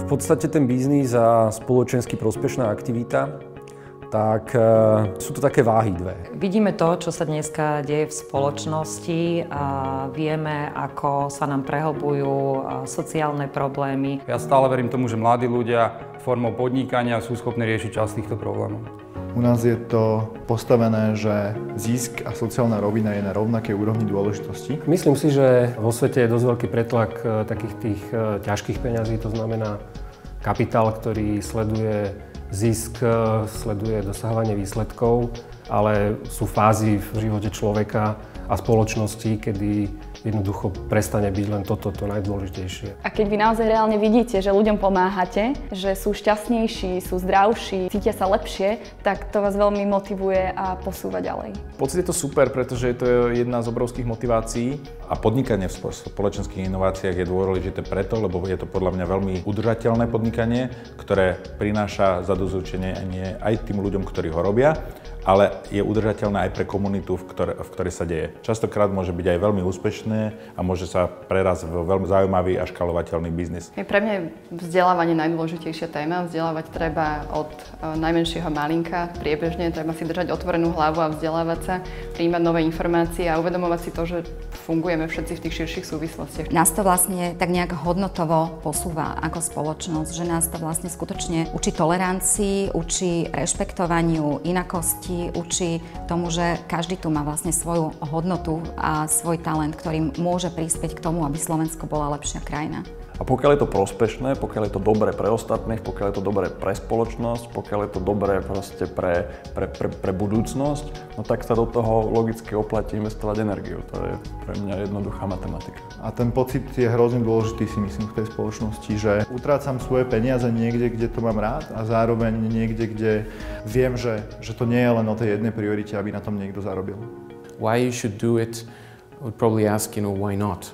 V podstate ten biznis a spoločensky prospešná aktivita, tak sú to také váhy dve. Vidíme to, čo sa dneska deje v spoločnosti a vieme, ako sa nám prehlbujú sociálne problémy. Ja stále verím tomu, že mladí ľudia formou podnikania sú schopní riešiť časť týchto problémov. U nás je to postavené, že zisk a sociálna rovina je na rovnakej úrovni dôležitosti. Myslím si, že vo svete je dosť veľký pretlak takých tých ťažkých peňazí, to znamená kapitál, ktorý sleduje zisk, sleduje dosahovanie výsledkov, ale sú fázy v živote človeka a spoločnosti, kedy jednoducho prestane byť len toto to najdôležitejšie. A keď vy naozaj reálne vidíte, že ľuďom pomáhate, že sú šťastnejší, sú zdravší, cítia sa lepšie, tak to vás veľmi motivuje a posúva ďalej. Pocit je to super, pretože je to jedna z obrovských motivácií. A podnikanie v spoločenských inováciách je dôležité preto, lebo je to podľa mňa veľmi udržateľné podnikanie, ktoré prináša zadosťučinenie aj tým ľuďom, ktorí ho robia, ale je udržateľné aj pre komunitu, v ktorej sa deje. Častokrát môže byť aj veľmi úspešné a môže sa prerásť v veľmi zaujímavý a škalovateľný biznis. Pre mňa je vzdelávanie najdôležitejšia téma. Vzdelávať treba od najmenšieho malinka, priebežne, treba si držať otvorenú hlavu a vzdelávať sa, prijímať nové informácie a uvedomovať si to, že fungujeme všetci v tých širších súvislostiach. Nás to vlastne tak nejak hodnotovo posúva ako spoločnosť, že nás to vlastne skutočne učí tolerancii, učí rešpektovaniu inakosti, učí tomu, že každý tu má vlastne svoju hodnotu a svoj talent, ktorým môže prispieť k tomu, aby Slovensko bola lepšia krajina. A pokiaľ je to prospešné, pokiaľ je to dobré pre ostatných, pokiaľ je to dobré pre spoločnosť, pokiaľ je to dobré proste pre budúcnosť, no tak sa do toho logicky oplatí investovať energiu. To je pre mňa jednoduchá matematika. A ten pocit je hrozne dôležitý, si myslím, v tej spoločnosti, že utrácam svoje peniaze niekde, kde to mám rád a zároveň niekde, kde viem, že to nie je len o tej jednej priorite, aby na tom niekto zarobil. Why you should do it, I would probably ask, why not?